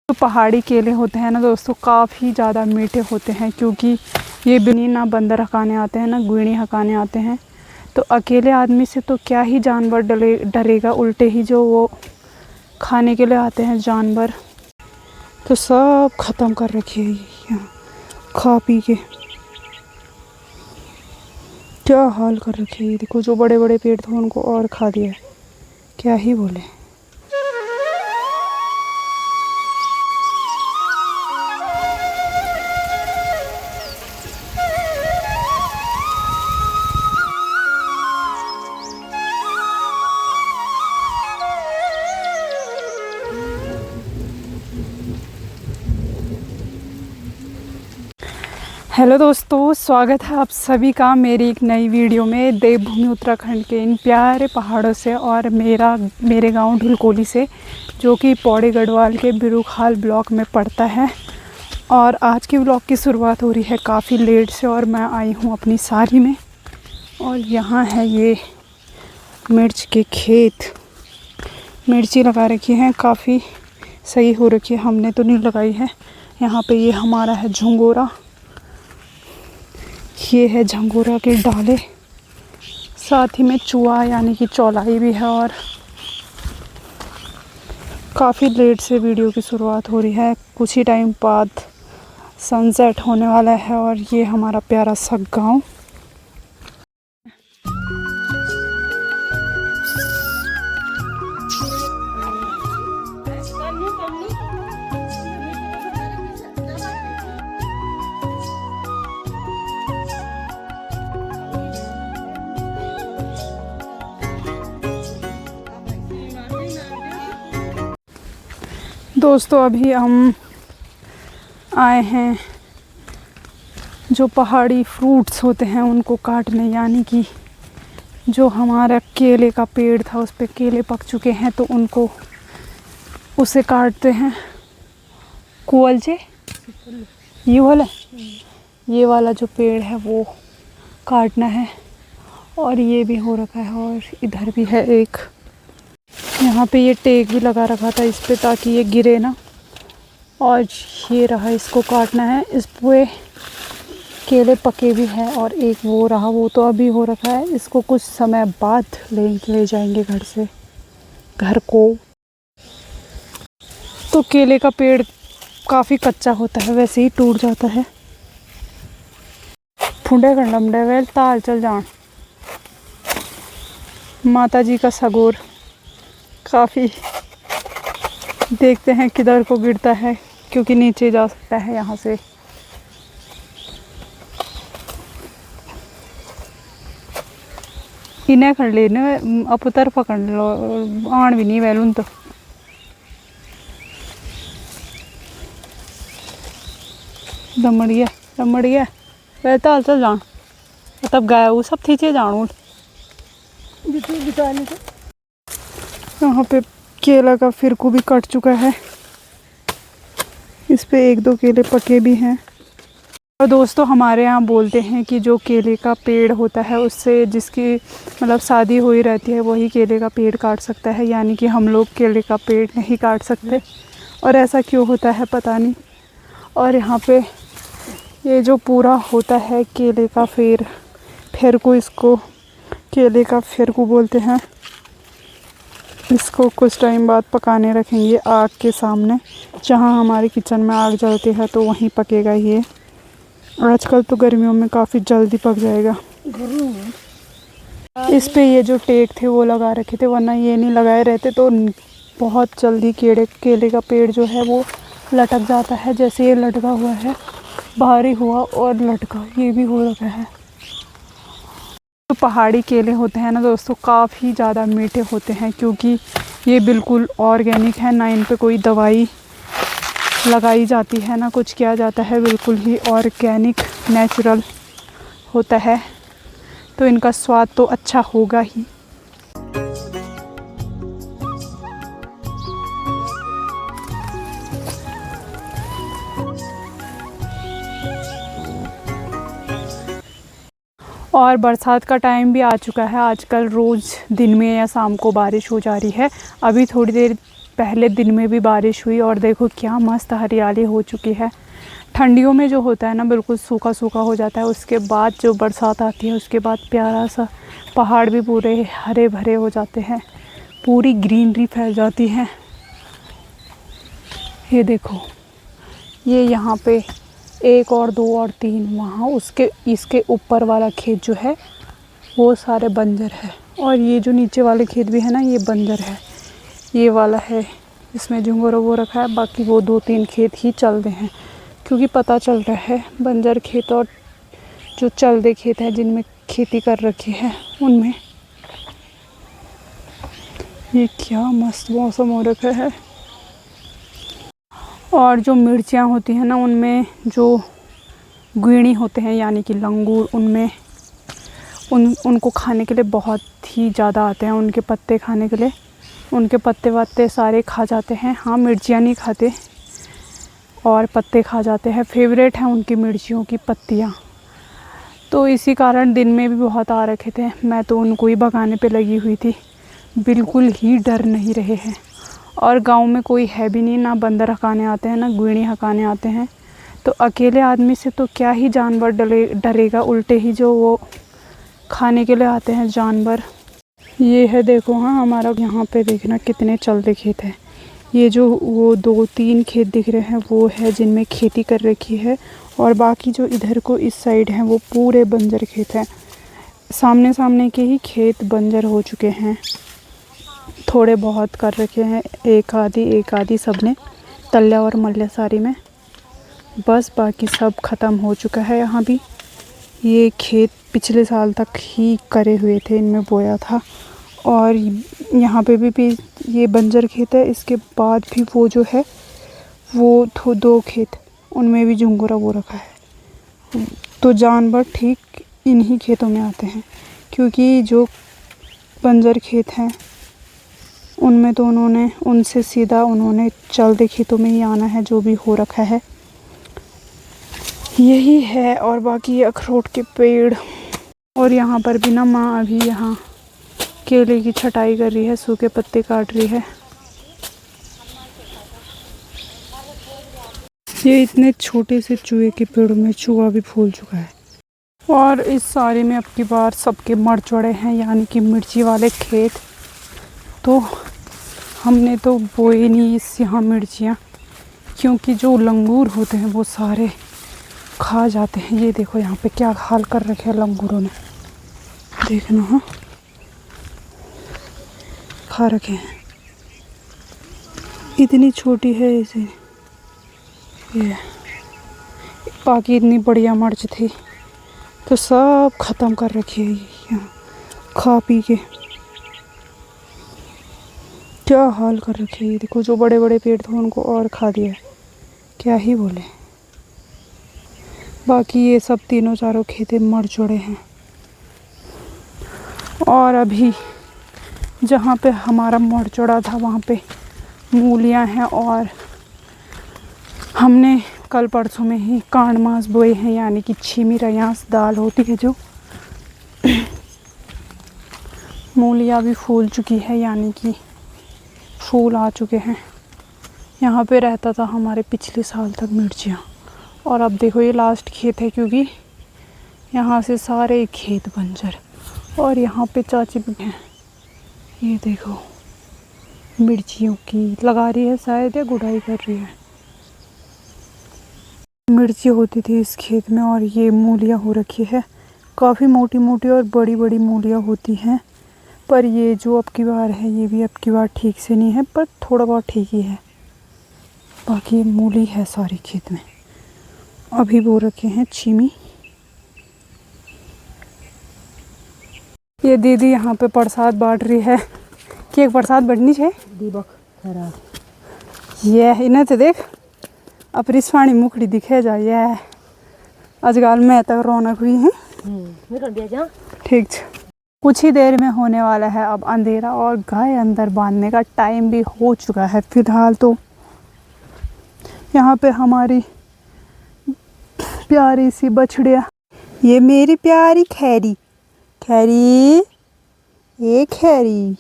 जो पहाड़ी केले होते हैं ना दोस्तों, काफ़ी ज़्यादा मीठे होते हैं, क्योंकि ये बिनी ना बंदर हकाने आते हैं ना गुइनी हकाने आते हैं। तो अकेले आदमी से तो क्या ही जानवर डरेगा, उल्टे ही जो वो खाने के लिए आते हैं जानवर, तो सब ख़त्म कर रखे हैं यहाँ खा पी के। क्या हाल कर रखे हैं, देखो जो बड़े बड़े पेड़ थे उनको और खा दिया है, क्या ही बोले। हेलो दोस्तों, स्वागत है आप सभी का मेरी एक नई वीडियो में देवभूमि उत्तराखंड के इन प्यारे पहाड़ों से और मेरे गांव ढुलकोली से, जो कि पौड़ी गढ़वाल के बिरुखाल ब्लॉक में पड़ता है। और आज की ब्लॉग की शुरुआत हो रही है काफ़ी लेट से, और मैं आई हूं अपनी सारी में। और यहाँ है ये मिर्च के खेत, मिर्ची लगा रखी हैं, काफ़ी सही हो रखी है, हमने तो नहीं लगाई है। यहाँ पे ये हमारा है झंगोरा, ये है झंगोरा के डाले, साथ ही में चुआ यानी कि चौलाई भी है। और काफ़ी लेट से वीडियो की शुरुआत हो रही है, कुछ ही टाइम बाद सनसेट होने वाला है। और ये हमारा प्यारा सा गाँव। दोस्तों अभी हम आए हैं जो पहाड़ी फ्रूट्स होते हैं उनको काटने, यानी कि जो हमारा केले का पेड़ था उस पे केले पक चुके हैं तो उनको उसे काटते हैं। कुवलचे ये वाला जो पेड़ है वो काटना है। और ये भी हो रखा है, और इधर भी है एक, यहाँ पे ये टेक भी लगा रखा था इस पे ताकि ये गिरे ना। और ये रहा, इसको काटना है। इस पे केले पके भी हैं, और एक वो रहा, वो तो अभी हो रखा है। इसको कुछ समय बाद ले जाएंगे घर को। तो केले का पेड़ काफ़ी कच्चा होता है, वैसे ही टूट जाता है। फुंडे कंडमडे वेल ताल चल जान, माता जी का सगोर। काफ़ी देखते हैं किधर को गिरता है, क्योंकि नीचे जा सकता है यहाँ से। इन्हें खड़ लेने अपुतर पकड़ लो, आन भी नहीं वैलून तो। दमड़ गया वह ताल चल जान, तब गाया वो सब थीचे जान। यहाँ पे केला का फिरकू भी कट चुका है, इस पे एक दो केले पके भी हैं। और दोस्तों हमारे यहाँ बोलते हैं कि जो केले का पेड़ होता है उससे जिसकी मतलब शादी हुई रहती है वही केले का पेड़ काट सकता है, यानी कि हम लोग केले का पेड़ नहीं काट सकते। और ऐसा क्यों होता है पता नहीं। और यहाँ पे ये जो पूरा होता है केले का फेरकू, इसको केले का फेरकू बोलते हैं। इसको कुछ टाइम बाद पकाने रखेंगे आग के सामने, जहाँ हमारे किचन में आग जलती है तो वहीं पकेगा ये। आजकल तो गर्मियों में काफ़ी जल्दी पक जाएगा। इस पे ये जो टेक थे वो लगा रखे थे, वरना ये नहीं लगाए रहते तो बहुत जल्दी केले का पेड़ जो है वो लटक जाता है। जैसे ये लटका हुआ है, भारी हुआ और लटका, ये भी हो रखा है। जो पहाड़ी केले होते हैं ना दोस्तों, काफ़ी ज़्यादा मीठे होते हैं, क्योंकि ये बिल्कुल ऑर्गेनिक है, ना इन पे कोई दवाई लगाई जाती है ना कुछ किया जाता है, बिल्कुल ही ऑर्गेनिक नेचुरल होता है। तो इनका स्वाद तो अच्छा होगा ही। और बरसात का टाइम भी आ चुका है। आजकल रोज़ दिन में या शाम को बारिश हो जा रही है। अभी थोड़ी देर पहले दिन में भी बारिश हुई और देखो क्या मस्त हरियाली हो चुकी है। ठंडियों में जो होता है ना बिल्कुल सूखा सूखा हो जाता है, उसके बाद जो बरसात आती है उसके बाद प्यारा सा पहाड़ भी पूरे हरे भरे हो जाते हैं, पूरी ग्रीनरी फैल जाती है। ये देखो, ये यहाँ पे 1 और 2 और 3, वहाँ उसके इसके ऊपर वाला खेत जो है वो सारे बंजर है, और ये जो नीचे वाले खेत भी है ना ये बंजर है। ये वाला है इसमें झुंगोर वो रखा है, बाकी वो 2-3 खेत ही चल रहे हैं, क्योंकि पता चल रहा है बंजर खेत और जो चल रहे खेत हैं जिनमें खेती कर रखी है उनमें। ये क्या मस्त मौसम हो रखा है। और जो मिर्चियाँ होती हैं ना उनमें जो गुइणी होते हैं यानी कि लंगूर, उनमें उनको खाने के लिए बहुत ही ज़्यादा आते हैं, उनके पत्ते खाने के लिए। उनके पत्ते वत्ते सारे खा जाते हैं। हाँ, मिर्चियाँ नहीं खाते और पत्ते खा जाते हैं। फेवरेट हैं उनकी मिर्चियों की पत्तियाँ। तो इसी कारण दिन में भी बहुत आ रखे थे। मैं तो उनको ही भगाने पे लगी हुई थी, बिल्कुल ही डर नहीं रहे हैं। और गांव में कोई है भी नहीं, ना बंदर हकाने आते हैं ना गुइणी हकाने आते हैं, तो अकेले आदमी से तो क्या ही जानवर डरेगा, उल्टे ही जो वो खाने के लिए आते हैं जानवर। ये है देखो, हाँ हमारा यहाँ पे देखना कितने चलते खेत हैं। ये जो वो 2-3 खेत दिख रहे हैं वो है जिनमें खेती कर रखी है, और बाकी जो इधर को इस साइड हैं वो पूरे बंजर खेत हैं। सामने सामने के ही खेत बंजर हो चुके हैं, थोड़े बहुत कर रखे हैं, एक आधी सबने तल्या और मल्ल्या सारी में, बस बाकी सब ख़त्म हो चुका है। यहाँ भी ये खेत पिछले साल तक ही करे हुए थे, इनमें बोया था। और यहाँ पे भी ये बंजर खेत है, इसके बाद भी वो जो है वो 2 खेत उनमें भी झुंगोरा वो रखा है। तो जानवर ठीक इन्हीं खेतों में आते हैं, क्योंकि जो बंजर खेत हैं उनमें तो उनसे सीधा उन्होंने चलते खेतों में ही आना है, जो भी हो रखा है यही है। और बाकी अखरोट के पेड़, और यहाँ पर भी ना माँ अभी यहाँ केले की छटाई कर रही है, सूखे पत्ते काट रही है। ये इतने छोटे से चूहे के पेड़ों में चूहा भी फूल चुका है। और इस सारे में अब की बार सबके मर चढ़े हैं, यानी कि मिर्ची वाले खेत। तो हमने तो बोई नहीं इस यहाँ मिर्चियाँ, क्योंकि जो लंगूर होते हैं वो सारे खा जाते हैं। ये देखो यहाँ पे क्या हाल कर रखे हैं लंगूरों ने, देखना। हाँ, खा रखे हैं। इतनी छोटी है इसे, ये बाकी इतनी बढ़िया मिर्च थी तो सब ख़त्म कर रखी है यहाँ खा पी के। क्या हाल कर रखे है। देखो जो बड़े बड़े पेड़ थे उनको और खा दिया, क्या ही बोले। बाकी ये सब तीनों चारों खेते मर चुके हैं। और अभी जहाँ पे हमारा मर चढ़ा था वहाँ पे मूलियाँ हैं, और हमने कल परसों में ही कांड मास बोए हैं, यानी कि छीमी रयास दाल होती है जो। मूलियाँ भी फूल चुकी है, यानी कि फूल आ चुके हैं। यहाँ पे रहता था हमारे पिछले साल तक मिर्चियाँ, और अब देखो ये लास्ट खेत है, क्योंकि यहाँ से सारे खेत बंजर। और यहाँ पे चाची भी हैं, ये देखो मिर्चियों की लगा रही है शायद, या गुड़ाई कर रही है। मिर्ची होती थी इस खेत में, और ये मूलियाँ हो रखी है। काफ़ी मोटी मोटी और बड़ी बड़ी मूलियाँ होती हैं, पर ये जो अब की बार है ये भी अब की बार ठीक से नहीं है, पर थोड़ा बहुत ठीक ही है। बाकी मूली है सारी खेत में। अभी बो रखे हैं छीमी। ये दीदी यहाँ पे प्रसाद बांट रही है, कि एक प्रसाद बढ़नी है दीपक खराब ये इन्हें तो देख अपनी स्वाणी मुखड़ी दिखे जाए। अजगाल में तक रौनक हुई है। ठीक है, कुछ ही देर में होने वाला है अब अंधेरा, और गाय अंदर बांधने का टाइम भी हो चुका है। फिलहाल तो यहाँ पे हमारी प्यारी सी बछड़िया, ये मेरी प्यारी खैरी खैरी, ये खैरी